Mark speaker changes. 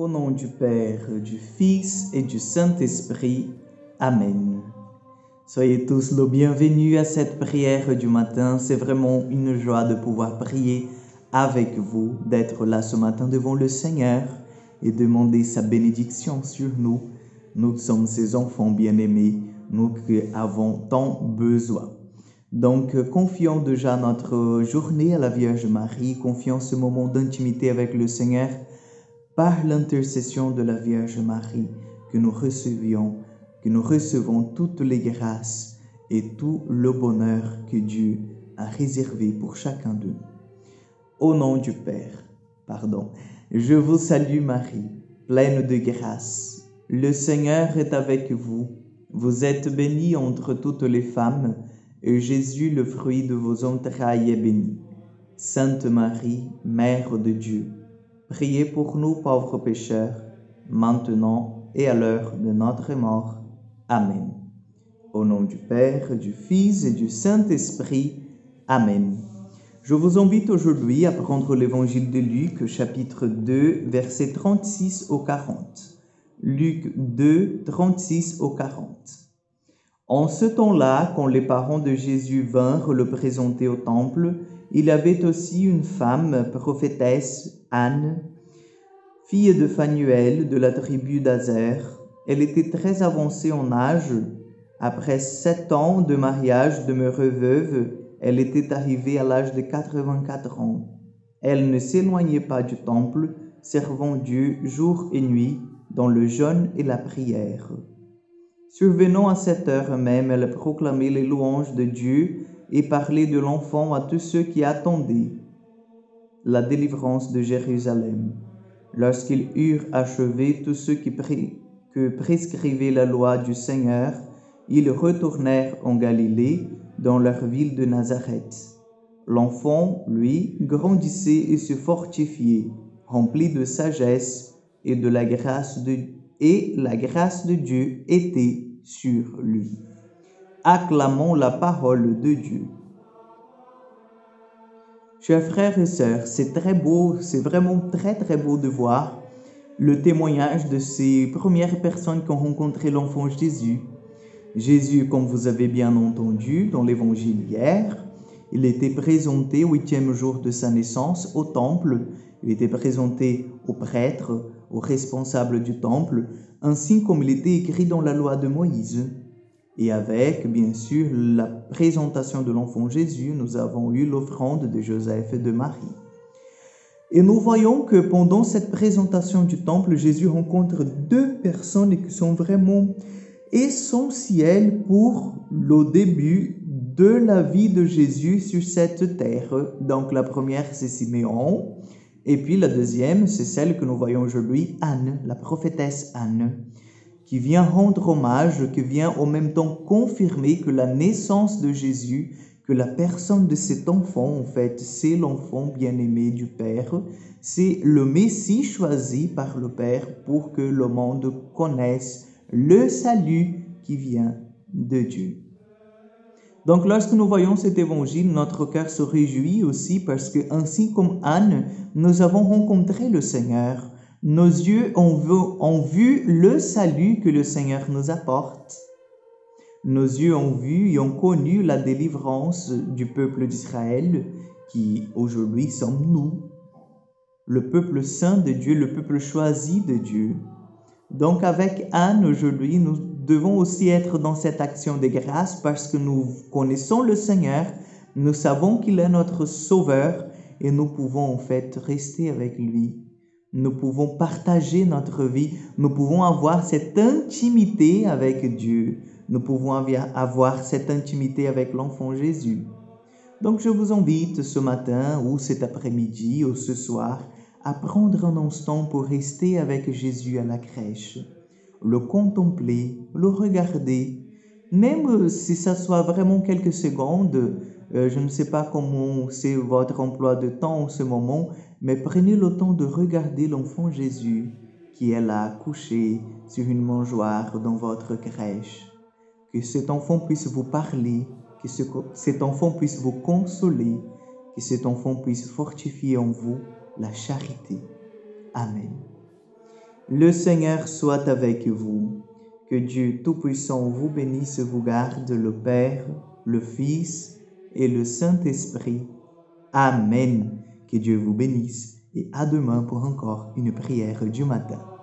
Speaker 1: Au nom du Père, du Fils et du Saint-Esprit. Amen. Soyez tous les bienvenus à cette prière du matin. C'est vraiment une joie de pouvoir prier avec vous, d'être là ce matin devant le Seigneur et demander sa bénédiction sur nous. Nous sommes ses enfants bien-aimés, nous qui avons tant besoin. Donc, confions déjà notre journée à la Vierge Marie, confions ce moment d'intimité avec le Seigneur par l'intercession de la Vierge Marie, que nous recevons toutes les grâces et tout le bonheur que Dieu a réservé pour chacun de nous. Au nom du Père, je vous salue Marie, pleine de grâce. Le Seigneur est avec vous. Vous êtes bénie entre toutes les femmes, et Jésus, le fruit de vos entrailles, est béni. Sainte Marie, Mère de Dieu, priez pour nous pauvres pécheurs, maintenant et à l'heure de notre mort. Amen. Au nom du Père, du Fils et du Saint-Esprit. Amen. Je vous invite aujourd'hui à prendre l'évangile de Luc, chapitre 2, versets 36 au 40. Luc 2, 36 au 40. En ce temps-là, quand les parents de Jésus vinrent le présenter au temple, il y avait aussi une femme, prophétesse, Anne, fille de Phanuel de la tribu d'Aser. Elle était très avancée en âge. Après 7 ans de mariage demeurée veuve, elle était arrivée à l'âge de 84 ans. Elle ne s'éloignait pas du temple, servant Dieu jour et nuit dans le jeûne et la prière. Survenant à cette heure même, elle proclamait les louanges de Dieu et parlait de l'enfant à tous ceux qui attendaient la délivrance de Jérusalem. Lorsqu'ils eurent achevé tout ce que prescrivait la loi du Seigneur, ils retournèrent en Galilée, dans leur ville de Nazareth. L'enfant, lui, grandissait et se fortifiait, rempli de sagesse, et la grâce de Dieu était sur lui. Acclamons la parole de Dieu. Chers frères et sœurs, c'est très beau, c'est vraiment très très beau de voir le témoignage de ces premières personnes qui ont rencontré l'enfant Jésus. Jésus, comme vous avez bien entendu dans l'évangile hier, il était présenté au 8e jour de sa naissance au temple. Il était présenté aux prêtres, aux responsables du temple, ainsi comme il était écrit dans la loi de Moïse. Et avec, bien sûr, la présentation de l'enfant Jésus, nous avons eu l'offrande de Joseph et de Marie. Et nous voyons que pendant cette présentation du temple, Jésus rencontre 2 personnes qui sont vraiment essentielles pour le début de la vie de Jésus sur cette terre. Donc la première, c'est Siméon, et puis la deuxième, c'est celle que nous voyons aujourd'hui, Anne, la prophétesse Anne, qui vient rendre hommage, qui vient en même temps confirmer que la naissance de Jésus, que la personne de cet enfant, en fait, c'est l'enfant bien-aimé du Père, c'est le Messie choisi par le Père pour que le monde connaisse le salut qui vient de Dieu. Donc, lorsque nous voyons cet évangile, notre cœur se réjouit aussi parce que, ainsi comme Anne, nous avons rencontré le Seigneur. Nos yeux ont vu le salut que le Seigneur nous apporte. Nos yeux ont vu et ont connu la délivrance du peuple d'Israël, qui aujourd'hui sommes nous, le peuple saint de Dieu, le peuple choisi de Dieu. Donc avec Anne aujourd'hui, nous devons aussi être dans cette action de grâce parce que nous connaissons le Seigneur, nous savons qu'il est notre Sauveur et nous pouvons en fait rester avec lui. Nous pouvons partager notre vie, nous pouvons avoir cette intimité avec Dieu, nous pouvons avoir cette intimité avec l'enfant Jésus. Donc je vous invite ce matin ou cet après-midi ou ce soir à prendre un instant pour rester avec Jésus à la crèche, le contempler, le regarder, même si ça soit vraiment quelques secondes. Je ne sais pas comment c'est votre emploi de temps en ce moment, mais prenez le temps de regarder l'enfant Jésus qui est là, couché sur une mangeoire dans votre crèche. Que cet enfant puisse vous parler, que cet enfant puisse vous consoler, que cet enfant puisse fortifier en vous la charité. Amen. Le Seigneur soit avec vous. Que Dieu Tout-Puissant vous bénisse et vous garde, le Père, le Fils et le Saint-Esprit. Amen. Que Dieu vous bénisse et à demain pour encore une prière du matin.